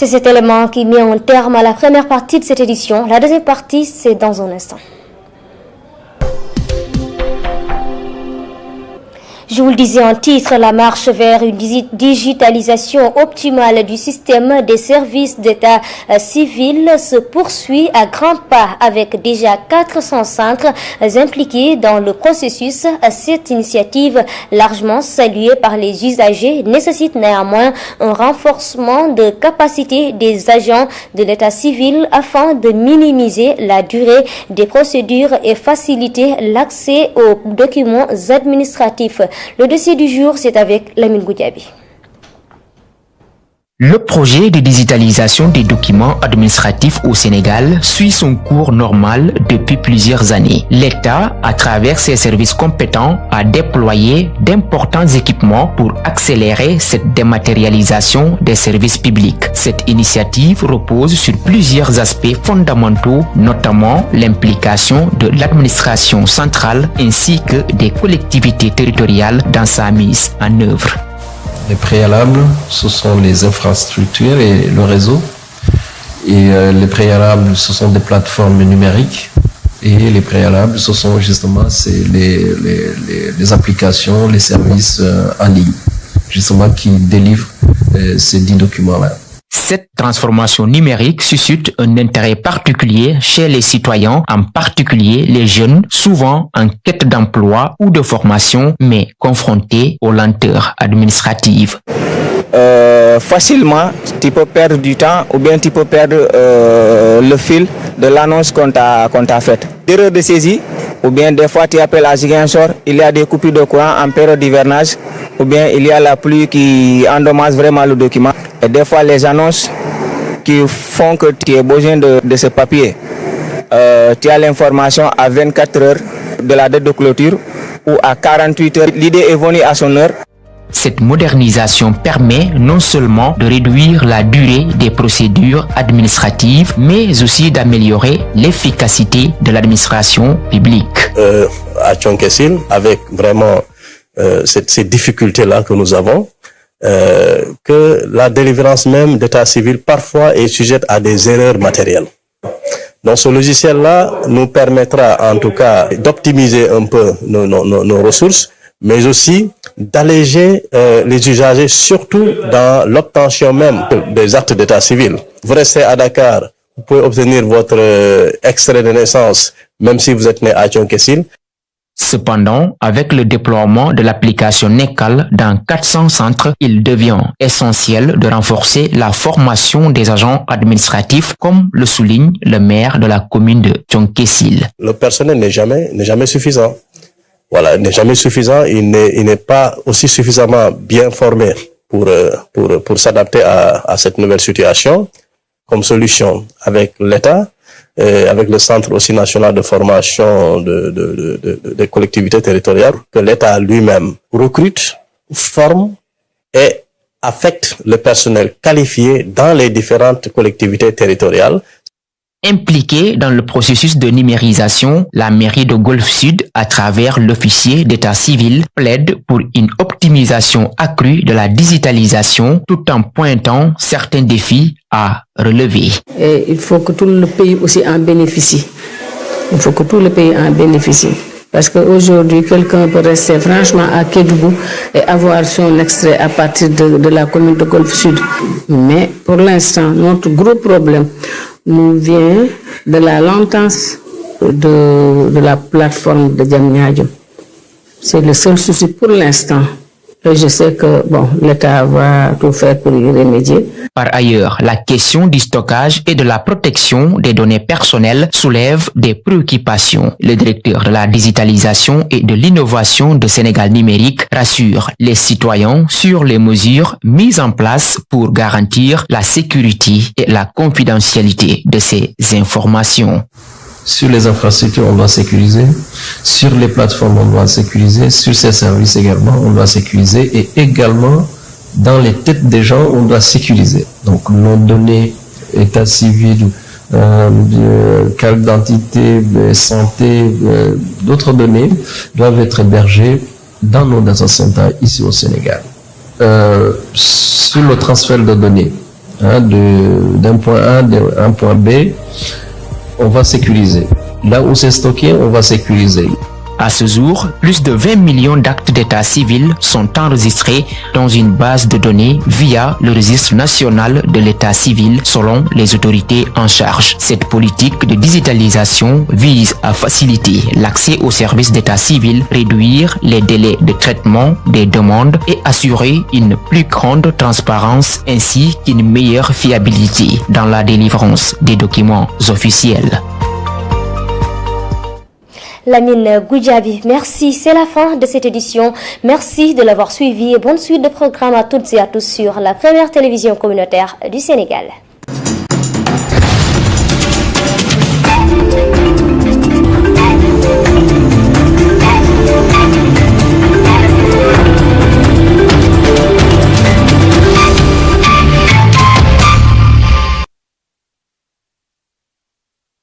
C'est cet élément qui met un terme à la première partie de cette édition. La deuxième partie, c'est dans un instant. Je vous le disais en titre, la marche vers une digitalisation optimale du système des services d'état civil se poursuit à grands pas avec déjà 400 centres impliqués dans le processus. Cette initiative, largement saluée par les usagers, nécessite néanmoins un renforcement de capacité des agents de l'état civil afin de minimiser la durée des procédures et faciliter l'accès aux documents administratifs. Le dossier du jour, c'est avec Lamine Goudiaby. Le projet de digitalisation des documents administratifs au Sénégal suit son cours normal depuis plusieurs années. L'État, à travers ses services compétents, a déployé d'importants équipements pour accélérer cette dématérialisation des services publics. Cette initiative repose sur plusieurs aspects fondamentaux, notamment l'implication de l'administration centrale ainsi que des collectivités territoriales dans sa mise en œuvre. Les préalables, ce sont les infrastructures et le réseau. Et les préalables, ce sont des plateformes numériques. Et les préalables, ce sont justement les applications, les services en ligne, justement qui délivrent ces 10 documents-là. Cette transformation numérique suscite un intérêt particulier chez les citoyens, en particulier les jeunes, souvent en quête d'emploi ou de formation, mais confrontés aux lenteurs administratives. Facilement, tu peux perdre du temps ou bien tu peux perdre le fil de l'annonce qu'on t'a faite. Erreur de saisie, ou bien des fois tu appelles à Ziguinchor, il y a des coupures de courant en période d'hivernage, ou bien il y a la pluie qui endommage vraiment le document. Et des fois les annonces qui font que tu as besoin de ce papier, tu as l'information à 24 heures de la date de clôture ou à 48 heures. L'idée est venue à son heure. Cette modernisation permet non seulement de réduire la durée des procédures administratives, mais aussi d'améliorer l'efficacité de l'administration publique. À Thionkessil, avec vraiment ces difficultés-là que nous avons, que la délivrance même d'état civil parfois est sujette à des erreurs matérielles. Donc ce logiciel-là nous permettra en tout cas d'optimiser un peu nos ressources, mais aussi d'alléger les usagers, surtout dans l'obtention même des actes d'état civil. Vous restez à Dakar, vous pouvez obtenir votre extrait de naissance, même si vous êtes né à Thionkessil. Cependant, avec le déploiement de l'application NECAL dans 400 centres, il devient essentiel de renforcer la formation des agents administratifs, comme le souligne le maire de la commune de Thionkessil. Le personnel n'est jamais suffisant. Voilà, il n'est jamais suffisant, il n'est pas aussi suffisamment bien formé pour s'adapter à cette nouvelle situation. Comme solution, avec l'État, avec le Centre aussi national de formation des collectivités territoriales, que l'État lui-même recrute, forme et affecte le personnel qualifié dans les différentes collectivités territoriales. Impliquée dans le processus de numérisation, la mairie de Golfe Sud, à travers l'officier d'état civil, plaide pour une optimisation accrue de la digitalisation tout en pointant certains défis à relever. Et il faut que tout le pays aussi en bénéficie. Il faut que tout le pays en bénéficie. Parce qu'aujourd'hui, quelqu'un peut rester franchement à Kédougou et avoir son extrait à partir de la commune de Golfe Sud. Mais pour l'instant, notre gros problème nous vient de la lentance de la plateforme de Diamniadio. C'est le seul souci pour l'instant. Et je sais que l'État va tout faire pour y remédier. Par ailleurs, la question du stockage et de la protection des données personnelles soulève des préoccupations. Le directeur de la digitalisation et de l'innovation de Sénégal numérique rassure les citoyens sur les mesures mises en place pour garantir la sécurité et la confidentialité de ces informations. Sur les infrastructures, on doit sécuriser. Sur les plateformes, on doit sécuriser. Sur ces services également, on doit sécuriser. Et également, dans les têtes des gens, on doit sécuriser. Donc, nos données, état civil, carte d'identité, santé, d'autres données doivent être hébergées dans nos data centers ici au Sénégal. Sur le transfert de données, d'un point A à un point B, on va sécuriser. Là où c'est stocké, on va sécuriser. À ce jour, plus de 20 millions d'actes d'état civil sont enregistrés dans une base de données via le registre national de l'état civil selon les autorités en charge. Cette politique de digitalisation vise à faciliter l'accès aux services d'état civil, réduire les délais de traitement des demandes et assurer une plus grande transparence ainsi qu'une meilleure fiabilité dans la délivrance des documents officiels. Lamine Goudiaby, merci. C'est la fin de cette édition. Merci de l'avoir suivi et bonne suite de programmes à toutes et à tous sur la première télévision communautaire du Sénégal.